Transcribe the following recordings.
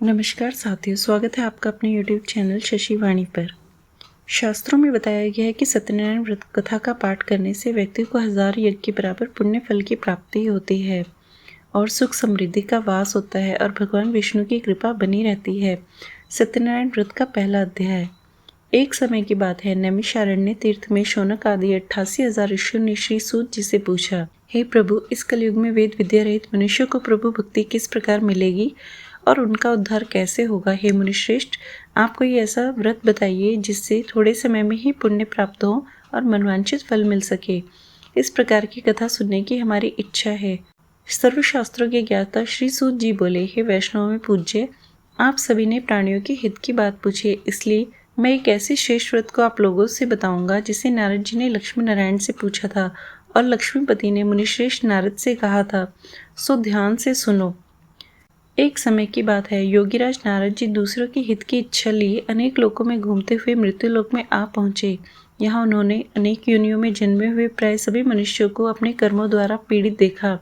नमस्कार साथियों, स्वागत है आपका अपने YouTube चैनल शशि वाणी पर। शास्त्रों में बताया गया है कि सत्यनारायण व्रत कथा का पाठ करने से व्यक्ति को 1000 यज्ञ के बराबर पुण्य फल की प्राप्ति होती है और सुख समृद्धि का वास होता है और भगवान विष्णु की कृपा बनी रहती है। सत्यनारायण व्रत का पहला अध्याय। एक समय की बात है, नैमिषारण्य तीर्थ में शौनक आदि 88,000 ऋषियों ने श्री सूत जी से पूछा, हे प्रभु, इस कलयुग में वेद विद्या रहित मनुष्यों को प्रभु भक्ति किस प्रकार मिलेगी और उनका उद्धार कैसे होगा। हे मुनिश्रेष्ठ, आप कोई ऐसा व्रत बताइए जिससे थोड़े समय में ही पुण्य प्राप्त हो और मनवांछित फल मिल सके। इस प्रकार की कथा सुनने की हमारी इच्छा है। सर्वशास्त्रों के ज्ञाता श्री सूत जी बोले, हे वैष्णव में पूज्य, आप सभी ने प्राणियों के हित की बात पूछी, इसलिए मैं एक ऐसे श्रेष्ठ व्रत को आप लोगों से बताऊंगा जिसे नारद जी ने लक्ष्मी नारायण से पूछा था और लक्ष्मीपति ने मुनिश्रेष्ठ नारद से कहा था, सो ध्यान से सुनो। एक समय की बात है, योगीराज नारद जी दूसरों के हित की इच्छा लिए अनेक लोकों में घूमते हुए मृत्यु लोक में आ पहुंचे। यहाँ उन्होंने अनेक योनियों में जन्मे हुए प्राय सभी मनुष्यों को अपने कर्मों द्वारा पीड़ित देखा।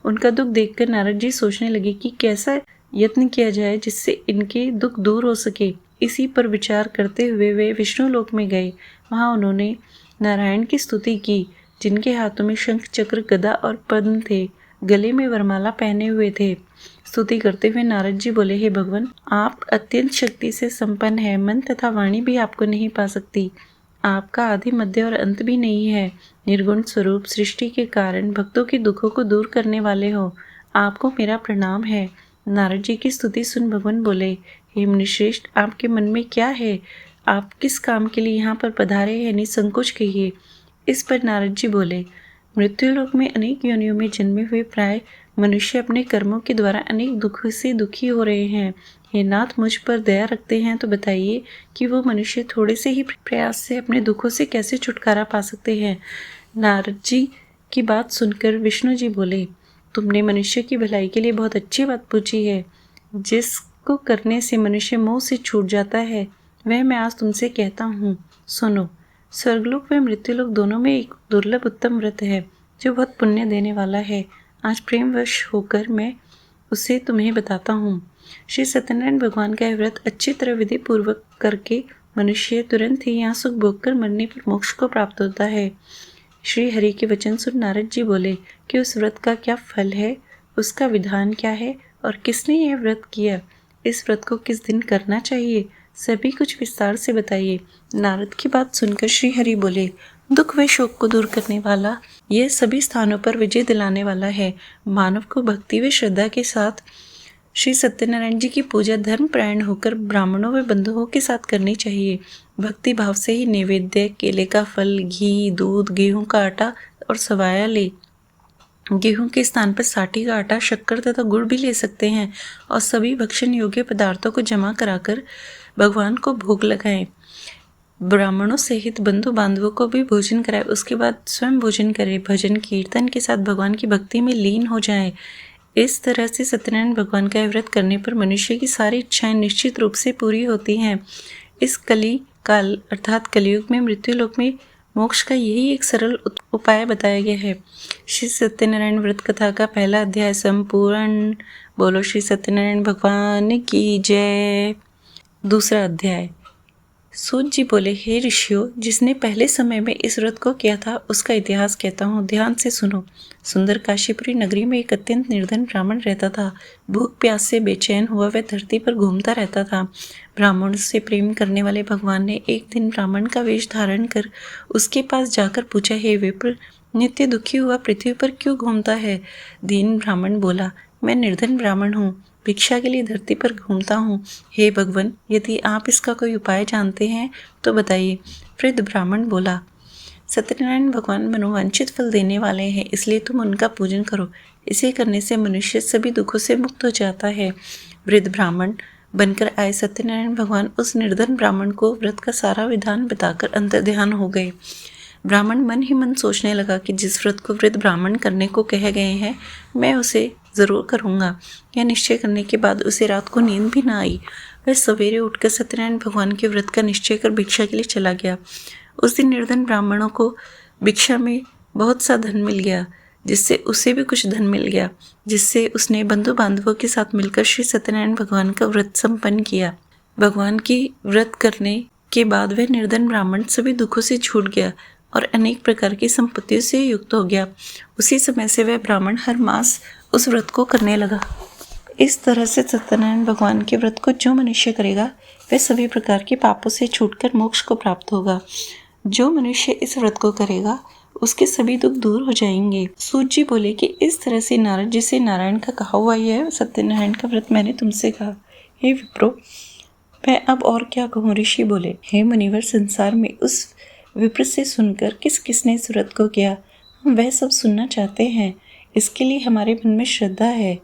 उनका दुख देखकर नारद जी सोचने लगे कि कैसा यत्न किया जाए जिससे इनके दुख दूर हो सके। इसी पर विचार करते हुए वे विष्णु लोक में गए। वहाँ उन्होंने नारायण की स्तुति की, जिनके हाथों में शंख चक्र गदा और पद्म थे, गले में वरमाला पहने हुए थे। स्तुति करते हुए नारद जी बोले, हे भगवान, आप अत्यंत शक्ति से संपन्न है, मन तथा वाणी भी आपको नहीं पा सकती। आपका आदि मध्य और अंत भी नहीं है। निर्गुण स्वरूप सृष्टि के कारण भक्तों के दुखों को दूर करने वाले हो। आपको मेरा प्रणाम है। नारद जी की स्तुति सुन भगवान बोले, हे मुनिश्रेष्ठ, आपके मन में क्या है? आप किस काम के लिए यहाँ पर पधारे हैं? निसंकोच कहिए। इस पर नारद जी बोले, मृत्युलोक में अनेक योनियों में जन्मे हुए प्राय मनुष्य अपने कर्मों के द्वारा अनेक दुखों से दुखी हो रहे हैं। हे नाथ, मुझ पर दया रखते हैं तो बताइए कि वो मनुष्य थोड़े से ही प्रयास से अपने दुखों से कैसे छुटकारा पा सकते हैं। नारद जी की बात सुनकर विष्णु जी बोले, तुमने मनुष्य की भलाई के लिए बहुत अच्छी बात पूछी है। जिसको करने से मनुष्य मोह से छूट जाता है, वह मैं आज तुमसे कहता हूँ, सुनो। स्वर्गलोक व मृत्युलोक दोनों में एक दुर्लभ उत्तम व्रत है जो बहुत पुण्य देने वाला है। आज प्रेमवश होकर मैं उसे तुम्हें बताता हूँ। श्री सत्यनारायण भगवान का यह व्रत अच्छी तरह विधि पूर्वक करके मनुष्य तुरंत ही यहाँ सुख भोग कर मरने पर मोक्ष को प्राप्त होता है। श्री हरि के वचन सुन नारद जी बोले कि उस व्रत का क्या फल है, उसका विधान क्या है और किसने यह व्रत किया, इस व्रत को किस दिन करना चाहिए, सभी कुछ विस्तार से बताइए। नारद की बात सुनकर श्री हरि बोले, दुख व शोक को दूर करने वाला, यह सभी स्थानों पर विजय दिलाने वाला है। मानव को भक्ति व श्रद्धा के साथ श्री सत्यनारायण जी की पूजा धर्म प्रायण होकर ब्राह्मणों व बंधुओं के साथ करनी चाहिए। भक्ति भाव से ही नैवेद्य, केले का फल, घी, दूध, गेहूं का आटा और सवाया ले। गेहूं के स्थान पर साठी का आटा, शक्कर तथा गुड़ भी ले सकते हैं और सभी भक्षण योग्य पदार्थों को जमा कराकर भगवान को भोग लगाएं। ब्राह्मणों सहित बंधु बांधवों को भी भोजन कराए, उसके बाद स्वयं भोजन करें। भजन कीर्तन के साथ भगवान की भक्ति में लीन हो जाएं। इस तरह से सत्यनारायण भगवान का व्रत करने पर मनुष्य की सारी इच्छाएं निश्चित रूप से पूरी होती हैं। इस कली काल अर्थात कलयुग में मृत्युलोक में मोक्ष का यही एक सरल उपाय बताया गया है। श्री सत्यनारायण व्रत कथा का पहला अध्याय संपूर्ण। बोलो श्री सत्यनारायण भगवान की जय। दूसरा अध्याय। सूत जी बोले, हे ऋषियों, जिसने पहले समय में इस व्रत को किया था उसका इतिहास कहता हूँ, ध्यान से सुनो। सुंदर काशीपुरी नगरी में एक अत्यंत निर्धन ब्राह्मण रहता था। भूख प्यास से बेचैन हुआ वह धरती पर घूमता रहता था। ब्राह्मण से प्रेम करने वाले भगवान ने एक दिन ब्राह्मण का वेश धारण कर उसके पास जाकर पूछा, हे विप्र, नित्य दुखी हुआ पृथ्वी पर क्यों घूमता है? दीन ब्राह्मण बोला, मैं निर्धन ब्राह्मण हूँ, भिक्षा के लिए धरती पर घूमता हूँ। हे भगवान, यदि आप इसका कोई उपाय जानते हैं तो बताइए। वृद्ध ब्राह्मण बोला, सत्यनारायण भगवान मनोवांछित फल देने वाले हैं, इसलिए तुम उनका पूजन करो। इसे करने से मनुष्य सभी दुखों से मुक्त हो जाता है। वृद्ध ब्राह्मण बनकर आए सत्यनारायण भगवान उस निर्धन ब्राह्मण को व्रत का सारा विधान बताकर अंतर्ध्यान हो गए। ब्राह्मण मन ही मन सोचने लगा कि जिस व्रत को वृद्ध ब्राह्मण करने को कहे गए हैं, मैं उसे जरूर करूँगा। यह निश्चय करने के बाद उसे रात को नींद भी ना आई। वह सवेरे उठकर सत्यनारायण भगवान के व्रत का निश्चय कर भिक्षा के लिए चला गया। उस दिन निर्धन ब्राह्मणों को भिक्षा में बहुत सा धन मिल गया। जिससे उसे भी कुछ धन मिल गया, जिससे उसने बंधु बांधवों के साथ मिलकर श्री सत्यनारायण भगवान का व्रत संपन्न किया। भगवान की व्रत करने के बाद वह निर्धन ब्राह्मण सभी दुखों से छूट गया और अनेक प्रकार की संपत्तियों से युक्त हो गया। उसी समय से वह ब्राह्मण हर मास उस व्रत को करने लगा। इस तरह से सत्यनारायण भगवान के व्रत को जो मनुष्य करेगा वह सभी प्रकार के पापों से छूटकर मोक्ष को प्राप्त होगा। जो मनुष्य इस व्रत को करेगा उसके सभी दुख दूर हो जाएंगे। सूत जी बोले कि इस तरह से नारद जी से नारायण का कहा हुआ यह सत्यनारायण का व्रत मैंने तुमसे कहा। हे विप्रो, मैं अब और क्या कहूँ। ऋषि बोले, हे मुनिवर, संसार में उस विप्र से सुनकर किस किसने इस व्रत को किया, हम वह सब सुनना चाहते हैं। इसके लिए हमारे मन में श्रद्धा है।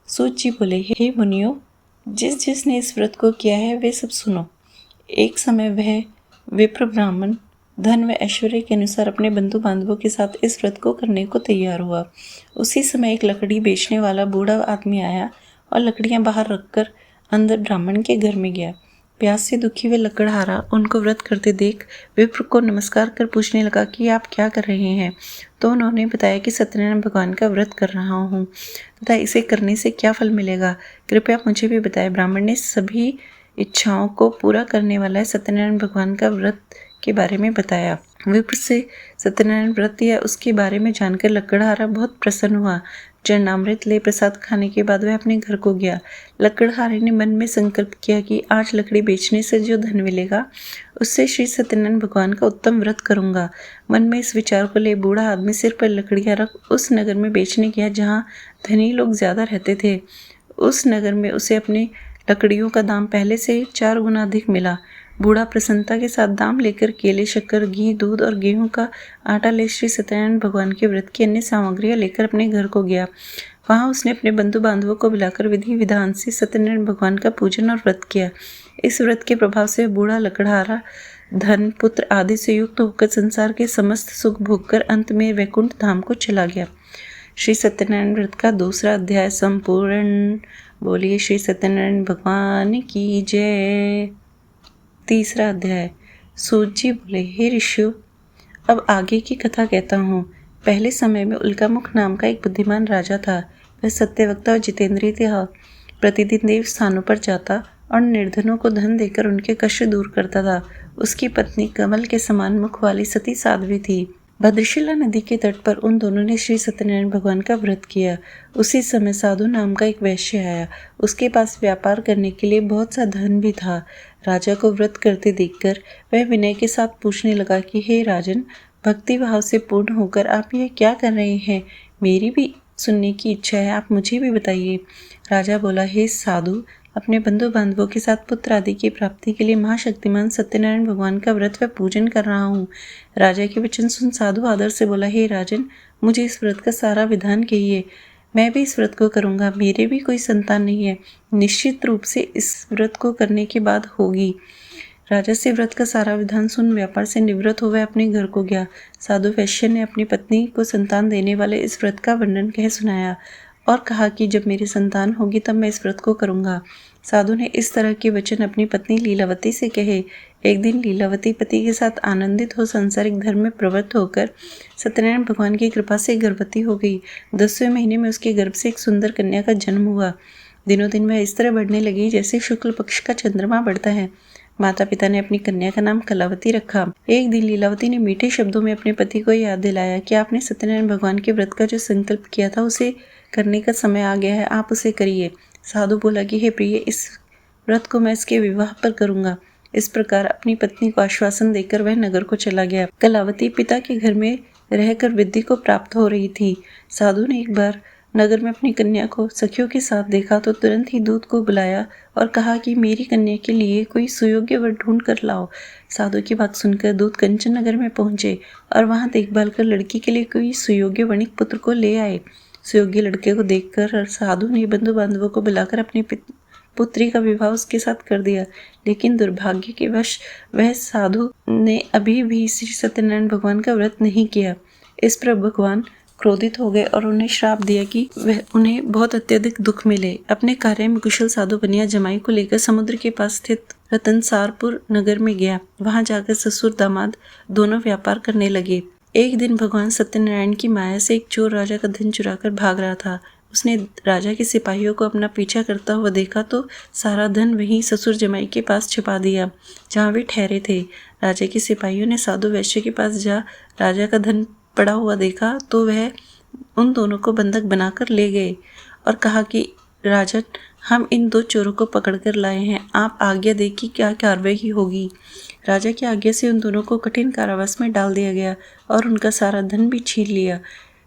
सूत जी बोले, हे मुनियों, जिसने इस व्रत को किया है वे सब सुनो। एक समय वह विप्र ब्राह्मण धन व ऐश्वर्य के अनुसार अपने बंधु बांधवों के साथ इस व्रत को करने को तैयार हुआ। उसी समय एक लकड़ी बेचने वाला बूढ़ा आदमी आया और लकड़ियां बाहर रखकर अंदर ब्राह्मण के घर में गया। प्यास से दुखी व लकड़हारा उनको व्रत करते देख विप्र को नमस्कार कर पूछने लगा कि आप क्या कर रहे हैं। तो उन्होंने बताया कि सत्यनारायण भगवान का व्रत कर रहा हूँ तथा इसे करने से क्या फल मिलेगा, कृपया मुझे भी बताएं। ब्राह्मण ने सभी इच्छाओं को पूरा करने वाला सत्यनारायण भगवान का व्रत के बारे में बताया। विप्र से सत्यनारायण व्रत या उसके बारे में जानकर लकड़हारा बहुत प्रसन्न हुआ। चरणामृत ले प्रसाद खाने के बाद वह अपने घर को गया। लकड़हारे ने मन में संकल्प किया कि आज लकड़ी बेचने से जो धन मिलेगा उससे श्री सत्यनारायण भगवान का उत्तम व्रत करूंगा। मन में इस विचार को ले बूढ़ा आदमी सिर पर लकड़ियां रख उस नगर में बेचने गया जहाँ धनी लोग ज्यादा रहते थे। उस नगर में उसे अपने लकड़ियों का दाम पहले से 4 गुना अधिक मिला। बूढ़ा प्रसन्नता के साथ दाम लेकर केले, शक्कर, घी, दूध और गेहूं का आटा ले श्री सत्यनारायण भगवान के व्रत की अन्य सामग्रियां लेकर अपने घर को गया। वहां उसने अपने बंधु बांधवों को बुलाकर विधि विधान से सत्यनारायण भगवान का पूजन और व्रत किया। इस व्रत के प्रभाव से बूढ़ा लकड़हारा धन, पुत्र आदि से युक्त होकर संसार के समस्त सुख भोगकर अंत में वैकुंठ धाम को चला गया। श्री सत्यनारायण व्रत का 2रा अध्याय संपूर्ण। बोलिए श्री सत्यनारायण भगवान की जय। 3रा अध्याय। सूत जी बोले, हे ऋषियों, अब आगे की कथा कहता हूँ। पहले समय में उल्कामुख नाम का एक बुद्धिमान राजा था। वह सत्यवक्ता और जितेंद्रिय था। प्रतिदिन देव स्थानों पर जाता और निर्धनों को धन देकर उनके कष्ट दूर करता था। उसकी पत्नी कमल के समान मुख वाली सती साध्वी थी। भद्रशिला नदी के तट पर उन दोनों ने श्री सत्यनारायण भगवान का व्रत किया। उसी समय साधु नाम का एक वैश्य आया। उसके पास व्यापार करने के लिए बहुत सा धन भी था। राजा को व्रत करते देखकर वह विनय के साथ पूछने लगा कि हे राजन, भक्ति भाव से पूर्ण होकर आप यह क्या कर रहे हैं? मेरी भी सुनने की इच्छा है, आप मुझे भी बताइए। राजा बोला, हे साधु, अपने बंधु बांधवों के साथ पुत्र आदि की प्राप्ति के लिए महाशक्तिमान सत्यनारायण भगवान का व्रत व पूजन कर रहा हूँ। राजा के वचन सुन साधु आदर से बोला, हे राजन, मुझे इस व्रत का सारा विधान कहिए, मैं भी इस व्रत को करूँगा। मेरे भी कोई संतान नहीं है, निश्चित रूप से इस व्रत को करने के बाद होगी। राजा से व्रत का सारा विधान सुन व्यापार से निवृत्त हो वह अपने घर को गया। साधु वैश्य ने अपनी पत्नी को संतान देने वाले इस व्रत का वर्णन कह सुनाया और कहा कि जब मेरी संतान होगी तब मैं इस व्रत को करूँगा। साधु ने इस तरह के वचन अपनी पत्नी लीलावती से कहे। एक दिन लीलावती पति के साथ आनंदित हो सांसारिक धर्म में प्रवृत्त होकर सत्यनारायण भगवान की कृपा से गर्भवती हो गई। 10वें महीने में उसके गर्भ से एक सुंदर कन्या का जन्म हुआ। दिनों दिन वह इस तरह बढ़ने लगी जैसे शुक्ल पक्ष का चंद्रमा बढ़ता है। माता पिता ने अपनी कन्या का नाम कलावती रखा। एक दिन लीलावती ने मीठे शब्दों में अपने पति को याद दिलाया कि आपने सत्यनारायण भगवान के व्रत का जो संकल्प किया था उसे करने का समय आ गया है, आप उसे करिए। साधु बोला कि हे प्रिय, इस व्रत को मैं इसके विवाह पर करूंगा। इस प्रकार अपनी पत्नी को आश्वासन देकर वह नगर को चला गया। कलावती पिता के घर में रहकर विद्या को प्राप्त हो रही थी। साधु ने एक बार नगर में अपनी कन्या को सखियों के साथ देखा तो तुरंत ही दूत को बुलाया और कहा कि मेरी कन्या के लिए कोई सुयोग्य वर ढूंढ कर लाओ। साधु की बात सुनकर दूत कंचन नगर में पहुंचे और वहां देखभाल कर लड़की के लिए कोई सुयोग्य वणिक पुत्र को ले आए। सुयोग्य लड़के को देखकर साधु ने बंधु बांधवों को बुलाकर अपनी पुत्री का विवाह उसके साथ कर दिया। लेकिन दुर्भाग्य के वश वह साधु ने अभी भी श्री सत्यनारायण भगवान का व्रत नहीं किया। इस पर भगवान क्रोधित हो गए और उन्हें श्राप दिया कि वह उन्हें बहुत अत्यधिक दुख मिले। अपने कार्य में कुशल साधु बनिया जमाई को लेकर समुद्र के पास स्थित रतनसारपुर नगर में गया। वहां जाकर ससुर दामाद दोनों व्यापार करने लगे। एक दिन भगवान सत्यनारायण की माया से एक चोर राजा का धन चुराकर भाग रहा था। उसने राजा के सिपाहियों को अपना पीछा करता हुआ देखा तो सारा धन वहीं ससुर जमाई के पास छिपा दिया जहाँ वे ठहरे थे। राजा के सिपाहियों ने साधु वैश्य के पास जा राजा का धन पड़ा हुआ देखा तो वह उन दोनों को बंधक बनाकर ले गए और कहा कि राजन, हम इन 2 चोरों को पकड़कर लाए हैं, आप आज्ञा दें कि क्या कार्रवाई होगी। राजा की आज्ञा से उन दोनों को कठिन कारावास में डाल दिया गया और उनका सारा धन भी छीन लिया।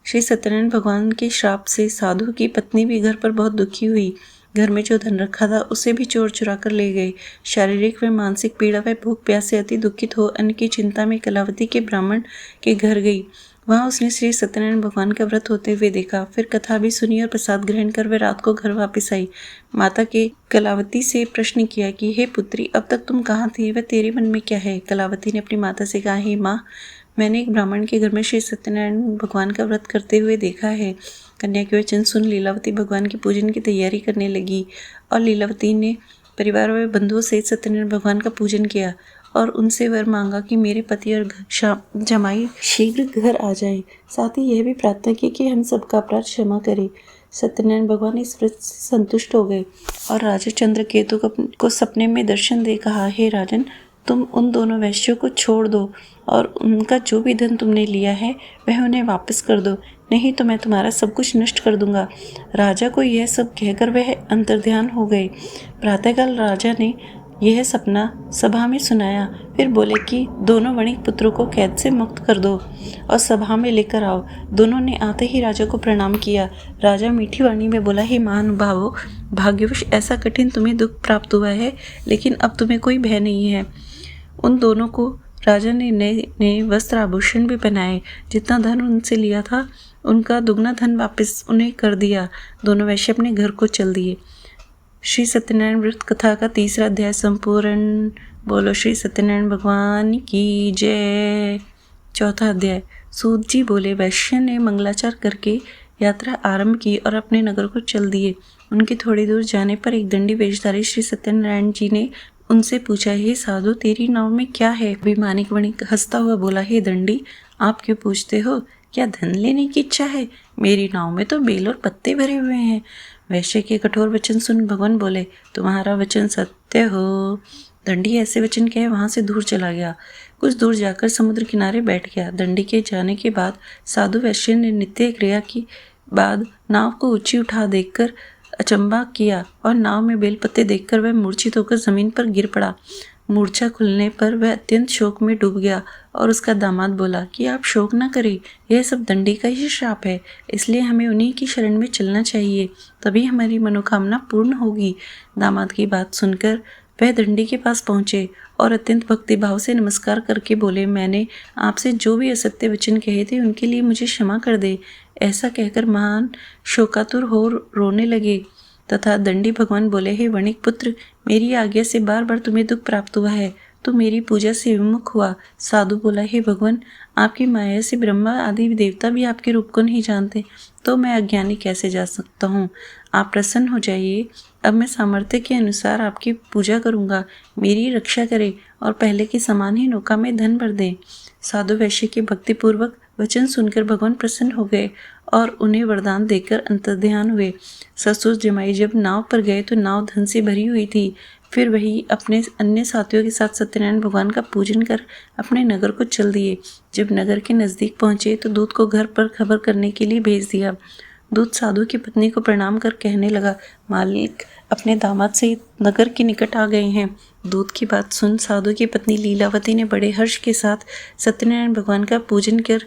श्री सत्यनारायण भगवान के श्राप से साधु की पत्नी भी घर पर बहुत दुखी हुई। घर में जो धन रखा था उसे भी चोर चुरा कर ले गए। शारीरिक व मानसिक पीड़ा व भूख प्यास से अति दुखित हो अन्न की चिंता में कलावती के ब्राह्मण के घर गई। वहाँ उसने श्री सत्यनारायण भगवान का व्रत होते हुए देखा। फिर कथा भी सुनी और प्रसाद ग्रहण कर वे रात को घर वापस आई। माता के कलावती से प्रश्न किया कि हे पुत्री, अब तक तुम कहाँ थी व तेरे मन में क्या है। कलावती ने अपनी माता से कहा, हे माँ, मैंने एक ब्राह्मण के घर में श्री सत्यनारायण भगवान का व्रत करते हुए देखा है। कन्या के वचन सुन लीलावती भगवान के पूजन की तैयारी करने लगी और लीलावती ने परिवार व बंधुओं सहित सत्यनारायण भगवान का पूजन किया और उनसे वर मांगा कि मेरे पति और जमाई शीघ्र घर आ जाए। साथ ही यह भी प्रार्थना की कि हम सबका अपराध क्षमा करे। सत्यनारायण भगवान इस व्रत से संतुष्ट हो गए और राजा चंद्रकेतु को सपने में दर्शन दे कहा, हे राजन, तुम उन दोनों वैश्यों को छोड़ दो और उनका जो भी धन तुमने लिया है वह उन्हें वापस कर दो, नहीं तो मैं तुम्हारा सब कुछ नष्ट कर दूंगा। राजा को यह सब कहकर वह अंतर्ध्यान हो गए। प्रातःकाल राजा ने यह सपना सभा में सुनाया। फिर बोले कि दोनों वणिक पुत्रों को कैद से मुक्त कर दो और सभा में लेकर आओ। दोनों ने आते ही राजा को प्रणाम किया। राजा मीठी वाणी में बोला, हे महानुभावों, भाग्यवश ऐसा कठिन तुम्हें दुख प्राप्त हुआ है, लेकिन अब तुम्हें कोई भय नहीं है। उन दोनों को राजा ने नए वस्त्र आभूषण भी पहनाए। जितना धन उनसे लिया था उनका दुगना धन वापस उन्हें कर दिया। दोनों वैश्य अपने घर को चल दिए। श्री सत्यनारायण व्रत कथा का 3रा अध्याय संपूर्ण। बोलो श्री सत्यनारायण भगवान की जय। 4था अध्याय। सूत जी बोले, वैश्य ने मंगलाचार करके यात्रा आरंभ की और अपने नगर को चल दिए। उनके थोड़ी दूर जाने पर एक दंडी वेशधारी श्री सत्यनारायण जी ने उनसे पूछा, हे साधु, तेरी नाव में क्या है। मानिक वणिक हंसता हुआ बोला, हे दंडी, आप क्यों पूछते हो? क्या धन लेने की इच्छा है? मेरी नाव में तो बेल और पत्ते भरे हुए हैं। वैश्य के कठोर वचन सुन भगवान बोले, तुम्हारा वचन सत्य हो। दंडी ऐसे वचन कहे वहां से दूर चला गया। कुछ दूर जाकर समुद्र किनारे बैठ गया। दंडी के जाने के बाद साधु वैश्य ने नित्य क्रिया की बाद नाव को ऊंची उठा देखकर अचंबा किया और नाव में बेलपत्ते देखकर वह मूर्छित होकर जमीन पर गिर पड़ा। मूर्छा खुलने पर वह अत्यंत शोक में डूब गया और उसका दामाद बोला कि आप शोक न करें, यह सब दंडी का ही श्राप है, इसलिए हमें उन्हीं की शरण में चलना चाहिए, तभी हमारी मनोकामना पूर्ण होगी। दामाद की बात सुनकर वह दंडी के पास पहुंचे और अत्यंत भक्तिभाव से नमस्कार करके बोले, मैंने आपसे जो भी असत्य वचन कहे थे उनके लिए मुझे क्षमा कर दे। ऐसा कहकर महान शोकातुर हो रोने लगे तथा दंडी भगवान बोले, हे वणिक पुत्र, मेरी आज्ञा से बार बार तुम्हें दुख प्राप्त हुआ है, तो मेरी पूजा से विमुख हुआ। साधु बोला, हे भगवान, आपकी माया से ब्रह्मा आदि देवता भी आपके रूप को नहीं जानते, तो मैं अज्ञानी कैसे जा सकता हूँ। आप प्रसन्न हो जाइए, अब मैं सामर्थ्य के अनुसार आपकी पूजा करूँगा। मेरी रक्षा करें और पहले के समान ही नौका में धन भर दें। साधु वैश्य के भक्तिपूर्वक वचन सुनकर भगवान प्रसन्न हो गए और उन्हें वरदान देकर अंतर्ध्यान हुए। ससुर जमाई जब नाव पर गए तो नाव धन से भरी हुई थी। फिर वही अपने अन्य साथियों के साथ सत्यनारायण भगवान का पूजन कर अपने नगर को चल दिए। जब नगर के नज़दीक पहुंचे तो दूत को घर पर खबर करने के लिए भेज दिया। दूत साधु की पत्नी को प्रणाम कर कहने लगा, मालिक अपने दामाद से नगर के निकट आ गए हैं। दूत की बात सुन साधु की पत्नी लीलावती ने बड़े हर्ष के साथ सत्यनारायण भगवान का पूजन कर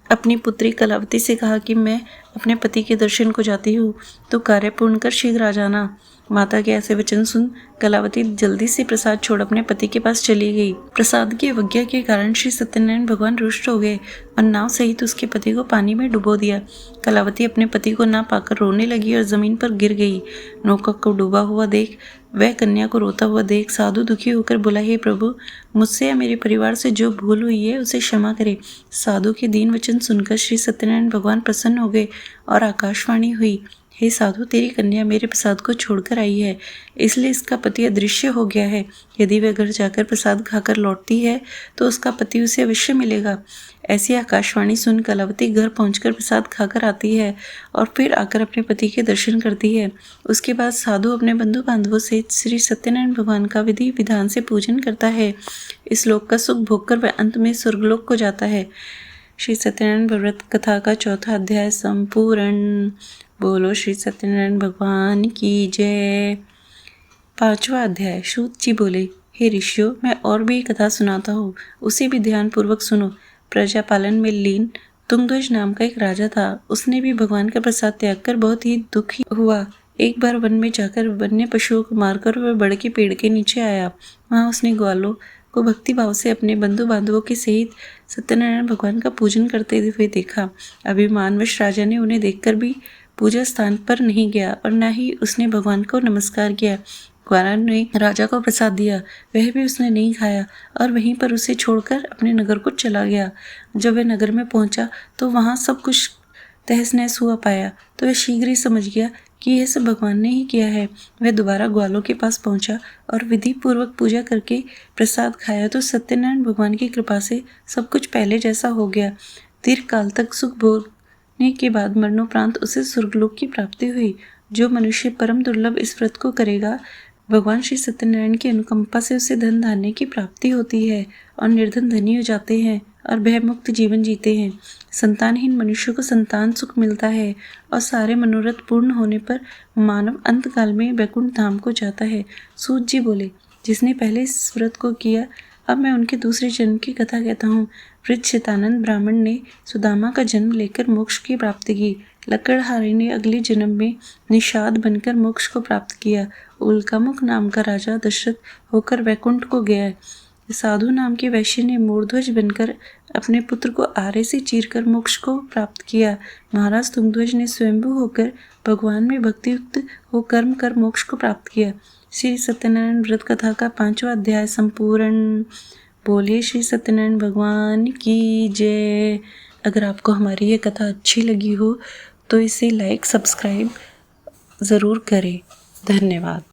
अपनी पुत्री कलावती से कहा कि मैं अपने पति के दर्शन को जाती हूँ, तो कार्य पूर्ण कर शीघ्र आ जाना। माता के ऐसे वचन सुन कलावती जल्दी से प्रसाद छोड़ अपने पति के पास चली गई। प्रसाद की अवज्ञा के कारण श्री सत्यनारायण भगवान रुष्ट हो गए और नाव सहित उसके पति को पानी में डुबो दिया। कलावती अपने पति को ना पाकर रोने लगी और जमीन पर गिर गई। नौका को डूबा हुआ देख वह कन्या को रोता हुआ देख साधु दुखी होकर बोला, हे प्रभु, मुझसे या मेरे परिवार से जो भूल हुई है उसे क्षमा करे। साधु के दीन वचन सुनकर श्री सत्यनारायण भगवान प्रसन्न हो गए और आकाशवाणी हुई, हे साधु, तेरी कन्या मेरे प्रसाद को छोड़कर आई है, इसलिए इसका पति अदृश्य हो गया है। यदि वह घर जाकर प्रसाद खाकर लौटती है तो उसका पति उसे अवश्य मिलेगा। ऐसी आकाशवाणी सुन कलावती घर पहुंचकर प्रसाद खाकर आती है और फिर आकर अपने पति के दर्शन करती है। उसके बाद साधु अपने बंधु बांधवों से श्री सत्यनारायण भगवान का विधि विधान से पूजन करता है। इस लोक का सुख भोगकर वह अंत में स्वर्गलोक को जाता है। श्री सत्यनारायण व्रत कथा का चौथा अध्याय संपूर्ण। बोलो श्री सत्यनारायण भगवान की जय। 5वां अध्याय। सूत जी बोले, हे ऋषियों, मैं और भी कथा सुनाता हूँ, उसे भी ध्यान पूर्वक सुनो। प्रजा पालन में लीन तुंगध्वज नाम का एक राजा था। उसने भी भगवान का प्रसाद त्याग कर बहुत ही दुखी हुआ। एक बार वन में जाकर वन्य पशुओं को मारकर वह बड़ के पेड़ के नीचे आया। वहां उसने ग्वालों को भक्ति भाव से अपने बंधु बांधवों के सहित सत्यनारायण भगवान का पूजन करते हुए देखा। अभिमानवश राजा ने उन्हें देखकर भी पूजा स्थान पर नहीं गया और न ही उसने भगवान को नमस्कार किया। ग्वाला ने राजा को प्रसाद दिया, वह भी उसने नहीं खाया और वहीं पर उसे छोड़कर अपने नगर को चला गया। जब वह नगर में पहुंचा तो वहां सब कुछ तहस नहस हुआ पाया तो वह शीघ्र ही समझ गया कि यह सब भगवान ने ही किया है। वह दोबारा ग्वालों के पास पहुंचा और विधि पूर्वक पूजा करके प्रसाद खाया तो सत्यनारायण भगवान की कृपा से सब कुछ पहले जैसा हो गया। दीर्घ काल तक सुख भोगने के बाद मरणोपरांत उसे स्वर्गलोक की प्राप्ति हुई। जो मनुष्य परम दुर्लभ इस व्रत को करेगा, भगवान श्री सत्यनारायण की अनुकंपा से उसे धन धान्य की प्राप्ति होती है और निर्धन धनी हो जाते हैं और भयमुक्त जीवन जीते हैं। संतानहीन मनुष्य को संतान सुख मिलता है और सारे मनोरथ पूर्ण होने पर मानव अंत काल में वैकुंठ धाम को जाता है। सूत जी बोले, जिसने पहले इस व्रत को किया, अब मैं उनके दूसरे जन्म की कथा कहता हूँ। वृद्धशतानंद ब्राह्मण ने सुदामा का जन्म लेकर मोक्ष की प्राप्ति की। लकड़हारी ने अगले जन्म में निषाद बनकर मोक्ष को प्राप्त किया। उल्कामुख नाम का राजा दशरथ होकर वैकुंठ को गया। साधु नाम के वैश्य ने मूर्ध्वज बनकर अपने पुत्र को आरे से चीरकर मोक्ष को प्राप्त किया। महाराज तुंगध्वज ने स्वयंभू होकर भगवान में भक्तियुक्त हो कर्म कर मोक्ष को प्राप्त किया। श्री सत्यनारायण व्रत कथा का 5वां अध्याय संपूर्ण। बोलिए श्री सत्यनारायण भगवान की जय। अगर आपको हमारी ये कथा अच्छी लगी हो तो इसे लाइक सब्सक्राइब ज़रूर करें। धन्यवाद।